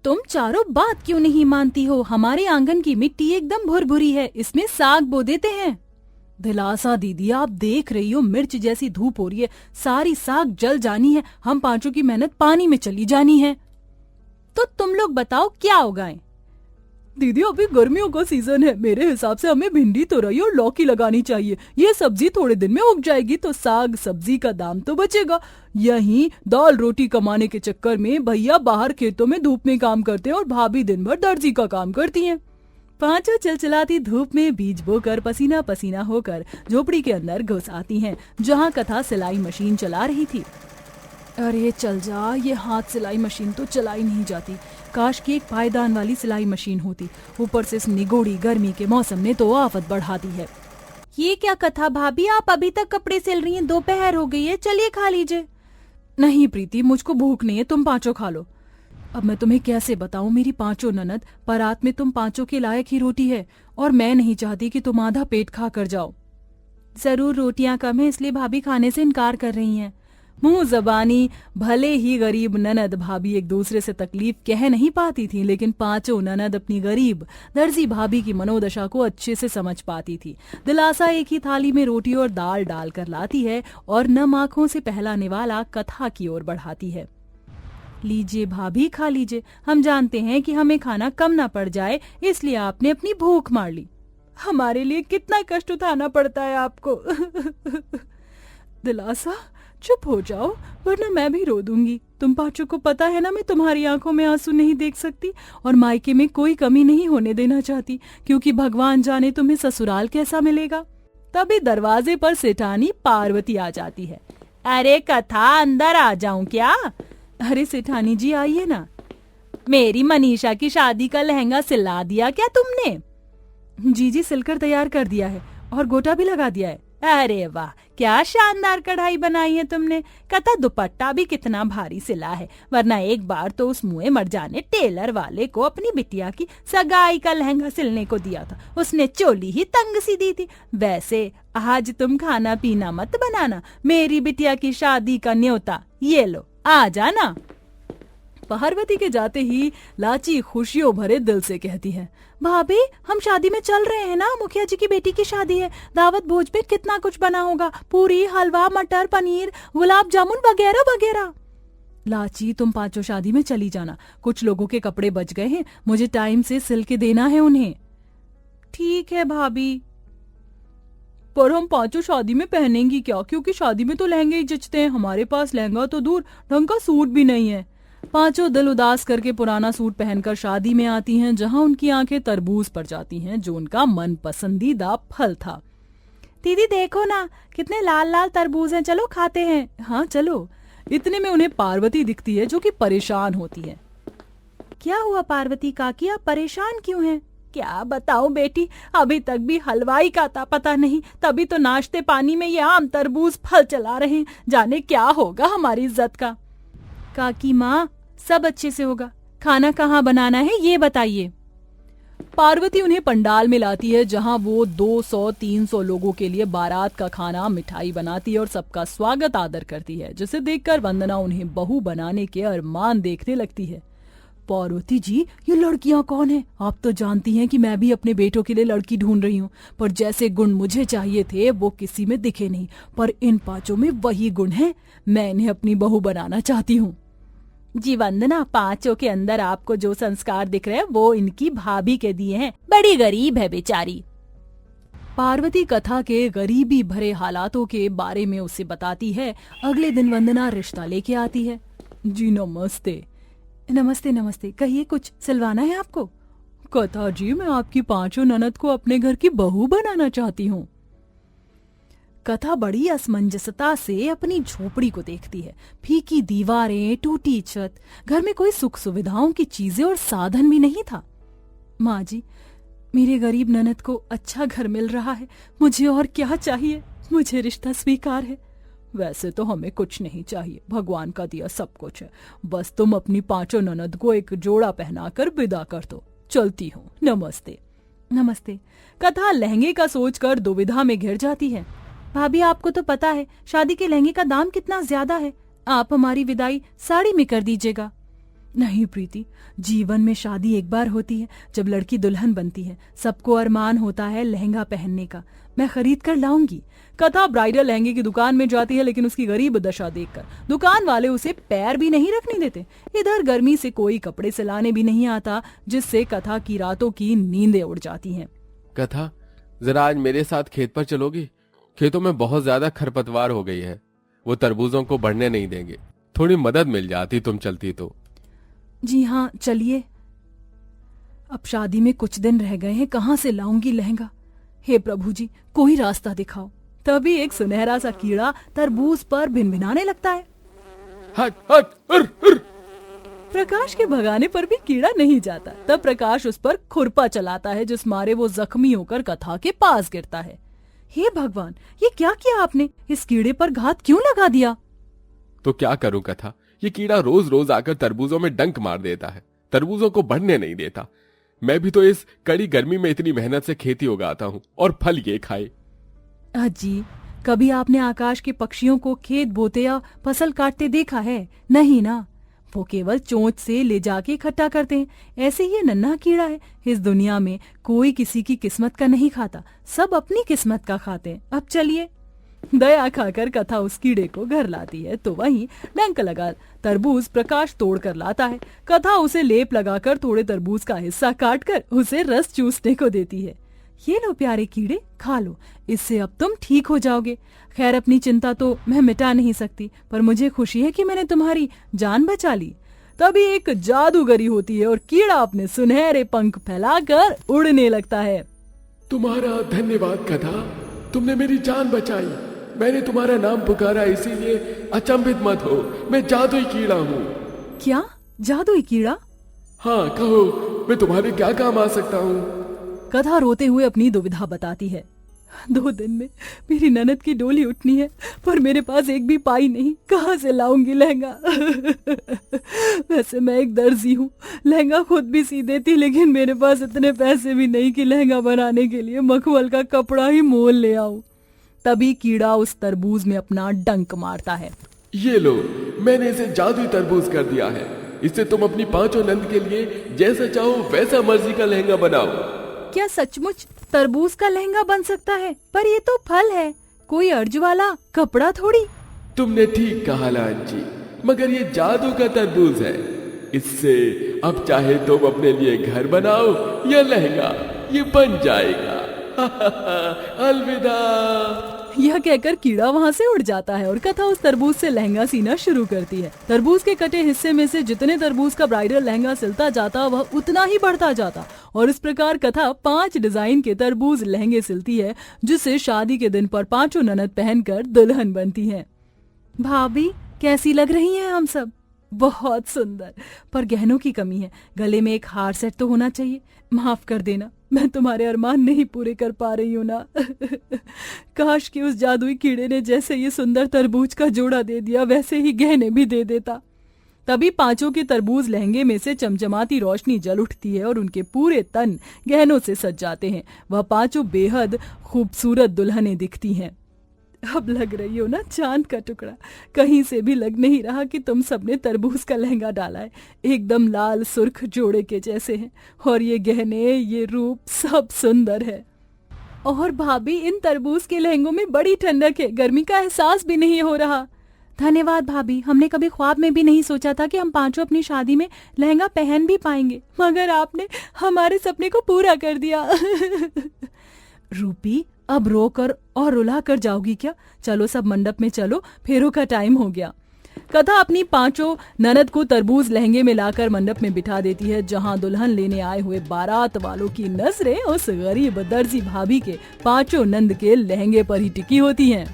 तुम चारों बात क्यों नहीं मानती हो? हमारे आंगन की मिट्टी एकदम भुरभुरी है, इसमें साग बो देते हैं। दिलासा दीदी, आप देख रही हो मिर्च जैसी धूप हो रही है, सारी साग जल जानी है, हम पांचों की मेहनत पानी में चली जानी है। तो तुम लोग बताओ क्या उगाएं? दीदी अभी गर्मियों का सीजन है, मेरे हिसाब से हमें भिंडी, तोरई और लौकी लगानी चाहिए। ये सब्जी थोड़े दिन में उग जाएगी तो साग सब्जी का दाम तो बचेगा। यहीं दाल रोटी कमाने के चक्कर में भैया बाहर खेतों में धूप में काम करते हैं और भाभी दिन भर दर्जी का काम करती हैं। पांचों चिलचिलाती धूप में बीज बोकर पसीना पसीना होकर झोपड़ी के अंदर घुस आती हैं, जहाँ कथा सिलाई मशीन चला रही थी। अरे चल जा, ये हाथ सिलाई मशीन तो चलाई नहीं जाती। काश की एक पायदान वाली सिलाई मशीन होती। ऊपर से इस निगोड़ी गर्मी के मौसम ने तो आफत बढ़ा दी है। ये क्या कथा भाभी, आप अभी तक कपड़े सिल रही हैं? दोपहर हो गई है, चलिए खा लीजिए। नहीं प्रीति, मुझको भूख नहीं है, तुम पांचों खा लो। अब मैं तुम्हें कैसे बताऊं, मेरी पांचों ननद, परात में तुम पांचों के लायक ही रोटी है और मैं नहीं चाहती कि तुम आधा पेट खा कर जाओ। जरूर रोटियां कम है इसलिए भाभी खाने से इनकार कर रही हैं। मुंह जबानी भले ही गरीब ननद भाभी एक दूसरे से तकलीफ कह नहीं पाती थी, लेकिन पांचों ननद अपनी गरीब दर्जी भाभी की मनोदशा को अच्छे से समझ पाती थी। दिलासा एक ही थाली में रोटी और दाल डाल कर लाती है और नम आंखों से पहलाने वाला कथा की ओर बढ़ाती है। लीजिए भाभी, खा लीजिए, हम जानते हैं कि हमें खाना कम ना पड़ जाए, इसलिए आपने अपनी भूख मार ली। हमारे लिए कितना कष्ट उठाना पड़ता है आपको। दिलासा चुप हो जाओ, वरना मैं भी रो दूंगी। तुम पांचों को पता है ना, मैं तुम्हारी आंखों में आंसू नहीं देख सकती और मायके में कोई कमी नहीं होने देना चाहती, क्योंकि भगवान जाने तुम्हें ससुराल कैसा मिलेगा। तभी दरवाजे पर सेठानी पार्वती आ जाती है। अरे कथा, अंदर आ जाऊं क्या? अरे सेठानी जी आइए ना। मेरी मनीषा की शादी का लहंगा सिला दिया क्या तुमने? जी सिलकर तैयार कर दिया है और गोटा भी लगा दिया है। अरे वाह, क्या शानदार कढ़ाई बनाई है तुमने। कथा, दुपट्टा भी कितना भारी सिला है, वरना एक बार तो उस मुए मर जाने टेलर वाले को अपनी बिटिया की सगाई का लहंगा सिलने को दिया था, उसने चोली ही तंग सी दी थी। वैसे आज तुम खाना पीना मत बनाना, मेरी बिटिया की शादी का न्योता ये लो, आ जाना। पार्वती के जाते ही लाची खुशियों भरे दिल से कहती है, भाभी हम शादी में चल रहे हैं ना, मुखिया जी की बेटी की शादी है, दावत भोज में कितना कुछ बना होगा, पूरी, हलवा, मटर पनीर, गुलाब जामुन वगैरह वगैरह। लाची, तुम पांचों शादी में चली जाना, कुछ लोगों के कपड़े बच गए हैं, मुझे टाइम से सिल के देना है उन्हें। ठीक है भाभी। पर हम पांचों शादी में पहनेंगी क्या? क्योंकि शादी में तो लहंगे ही जचते हैं, हमारे पास लहंगा तो दूर, ढंग का सूट भी नहीं है। पांचों दिल उदास करके पुराना सूट पहनकर शादी में आती हैं, जहां उनकी आंखें तरबूज पर जाती हैं, जो उनका मन पसंदीदा फल था। दीदी देखो ना, कितने लाल लाल तरबूज हैं, चलो खाते हैं। हाँ चलो। इतने में उन्हें पार्वती दिखती है, जो कि परेशान होती है। क्या हुआ पार्वती काकी, आप परेशान क्यों हैं? क्या बताऊं बेटी, अभी तक भी हलवाई का था पता नहीं, तभी तो नाश्ते पानी में ये आम तरबूज फल चला रहे हैं, जाने क्या होगा हमारी इज्जत का। काकी माँ, सब अच्छे से होगा, खाना कहाँ बनाना है ये बताइए। पार्वती उन्हें पंडाल में लाती है, जहाँ वो 200-300 लोगों के लिए बारात का खाना, मिठाई बनाती है और सबका स्वागत आदर करती है, जिसे देखकर वंदना उन्हें बहू बनाने के अरमान देखने लगती है। पार्वती जी, ये लड़कियां कौन हैं? आप तो जानती हैं कि मैं भी अपने बेटों के लिए लड़की ढूंढ रही हूँ, पर जैसे गुण मुझे चाहिए थे वो किसी में दिखे नहीं, पर इन पांचों में वही गुण है, मैं इन्हें अपनी बहू बनाना चाहती हूँ। जी वंदना, पांचों के अंदर आपको जो संस्कार दिख रहे हैं वो इनकी भाभी के दिए हैं, बड़ी गरीब है बेचारी। पार्वती कथा के गरीबी भरे हालातों के बारे में उसे बताती है। अगले दिन वंदना रिश्ता लेके आती है। जी नमस्ते। नमस्ते नमस्ते, कहिए कुछ सिलवाना है आपको? कथा जी, मैं आपकी पांचों ननद को अपने घर की बहू बनाना चाहती हूँ। कथा बड़ी असमंजसता से अपनी झोपड़ी को देखती है। फीकी दीवारें, टूटी छत, घर में कोई सुख सुविधाओं की चीजें और साधन भी नहीं था। माँ जी, मेरे गरीब ननद को अच्छा घर मिल रहा है, मुझे और क्या चाहिए? मुझे रिश्ता स्वीकार है। वैसे तो हमें कुछ नहीं चाहिए, भगवान का दिया सब कुछ है, बस तुम अपनी पांचों ननद को एक जोड़ा पहनाकर विदा कर दो। चलती हूँ, नमस्ते। नमस्ते। कथा लहंगे का सोचकर दुविधा में घिर जाती है। भाभी, आपको तो पता है शादी के लहंगे का दाम कितना ज्यादा है, आप हमारी विदाई साड़ी में कर दीजिएगा। नहीं प्रीति, जीवन में शादी एक बार होती है जब लड़की दुल्हन बनती है। सबको अरमान होता है लहंगा पहनने का। मैं खरीद कर लाऊंगी। कथा ब्राइडल लहंगे की दुकान में जाती है, लेकिन उसकी गरीब दशा देखकर दुकान वाले उसे पैर भी नहीं रखने देते। इधर गर्मी से कोई कपड़े सिलाने भी नहीं आता, जिससे कथा की रातों की नींदें उड़ जाती हैं। कथा, जरा आज मेरे साथ खेत पर चलोगी? खेतों में बहुत ज्यादा खरपतवार हो गई है, वो तरबूजों को बढ़ने नहीं देंगे। थोड़ी मदद मिल जाती तुम चलती तो। जी हाँ, चलिए। अब शादी में कुछ दिन रह गए हैं, कहाँ से लाऊंगी लहंगा? हे प्रभु जी, कोई रास्ता दिखाओ। तभी एक सुनहरा सा कीड़ा तरबूज पर भिनभिनाने लगता है। हट हट उर, उर। प्रकाश के भगाने पर भी कीड़ा नहीं जाता। तब प्रकाश उस पर खुरपा चलाता है, जिस मारे वो जख्मी होकर कथा के पास गिरता है। हे भगवान, ये क्या किया आपने? इस कीड़े पर घात क्यों लगा दिया? तो क्या करूं कथा, ये कीड़ा रोज रोज आकर तरबूजों में डंक मार देता है, तरबूजों को बढ़ने नहीं देता। मैं भी तो इस कड़ी गर्मी में इतनी मेहनत से खेती उगाता हूँ और फल ये खाए। अजी, कभी आपने आकाश के पक्षियों को खेत बोते या फसल काटते देखा है? नहीं ना, वो केवल चोंच से ले जाके इकट्ठा करते हैं। ऐसे ही ये नन्हा कीड़ा है। इस दुनिया में कोई किसी की किस्मत का नहीं खाता, सब अपनी किस्मत का खाते हैं। अब चलिए। दया खाकर कथा उस कीड़े को घर लाती है, तो वहीं डंक लगा तरबूज प्रकाश तोड़ कर लाता है। कथा उसे लेप लगाकर थोड़े तरबूज का हिस्सा काटकर उसे रस चूसने को देती है। ये लो प्यारे कीड़े, खा लो, इससे अब तुम ठीक हो जाओगे। खैर, अपनी चिंता तो मैं मिटा नहीं सकती, पर मुझे खुशी है कि मैंने तुम्हारी जान बचा ली। तभी एक जादूगरी होती है और कीड़ा अपने सुनहरे पंख फैलाकर उड़ने लगता है। तुम्हारा धन्यवाद कथा, तुमने मेरी जान बचाई। मैंने तुम्हारा नाम पुकारा, इसीलिए अचंभित मत हो, मैं जादुई कीड़ा हूँ। क्या जादुई कीड़ा? हाँ, कहो, मैं तुम्हारे क्या काम आ सकता हूँ? कथा रोते हुए अपनी दुविधा बताती है। 2 दिन में मेरी ननद की डोली उठनी है, पर मेरे पास एक भी पाई नहीं। कहाँ से लाऊंगी लहंगा? वैसे मैं एक दर्जी हूँ, लहंगा खुद भी सी देती, लेकिन मेरे पास इतने पैसे भी नहीं कि लहंगा बनाने के लिए मखमल का कपड़ा ही मोल ले आऊं। तभी कीड़ा उस तरबूज में अपना डंक मारता है। ये लो, मैंने इसे जादुई तरबूज कर दिया है। इससे तुम अपनी 5 नंद के लिए जैसा चाहो वैसा मर्जी का लहंगा बनाओ। क्या सचमुच तरबूज का लहंगा बन सकता है? पर ये तो फल है, कोई अर्ज वाला कपड़ा थोड़ी। तुमने ठीक कहा लाल जी, मगर ये जादू का तरबूज है। इससे अब चाहे तुम अपने लिए घर बनाओ या लहंगा, ये बन जाएगा। अलविदा। यह कहकर कीड़ा वहाँ से उड़ जाता है और कथा उस तरबूज से लहंगा सीना शुरू करती है। तरबूज के कटे हिस्से में से जितने तरबूज का ब्राइडल लहंगा सिलता जाता, वह उतना ही बढ़ता जाता, और इस प्रकार कथा 5 डिजाइन के तरबूज लहंगे सिलती है, जिसे शादी के दिन पर 5 ननद पहनकर दुल्हन बनती है। भाभी, कैसी लग रही हैं हम सब? बहुत सुंदर, पर गहनों की कमी है। गले में एक हार सेट तो होना चाहिए। माफ कर देना, मैं तुम्हारे अरमान नहीं पूरे कर पा रही हूँ ना। काश कि उस जादुई कीड़े ने जैसे ये सुंदर तरबूज का जोड़ा दे दिया, वैसे ही गहने भी दे देता। तभी 5 के तरबूज लहंगे में से चमचमाती रोशनी जल उठती है और उनके पूरे तन गहनों से सज जाते हैं। वह 5 बेहद खूबसूरत दुल्हनें दिखती हैं। अब लग रही हो ना चांद का टुकड़ा। कहीं से भी लग नहीं रहा कि तुम सबने तरबूज का लहंगा डाला है। एकदम लाल सुर्ख जोड़े के जैसे हैं, और ये गहने, ये रूप सब सुंदर है। और भाभी, इन तरबूज के लहंगों में बड़ी ठंडक है, गर्मी का एहसास भी नहीं हो रहा। धन्यवाद भाभी, हमने कभी ख्वाब में भी नहीं सोचा था कि हम 5 अपनी शादी में लहंगा पहन भी पाएंगे, मगर आपने हमारे सपने को पूरा कर दिया। रूपी, अब रोकर और रुला कर जाओगी क्या? चलो सब मंडप में चलो, फेरों का टाइम हो गया। कथा अपनी 5 ननद को तरबूज लहंगे में लाकर मंडप में बिठा देती है, जहां दुल्हन लेने आए हुए बारात वालों की नजरें उस गरीब दर्जी भाभी के 5 नंद के लहंगे पर ही टिकी होती हैं।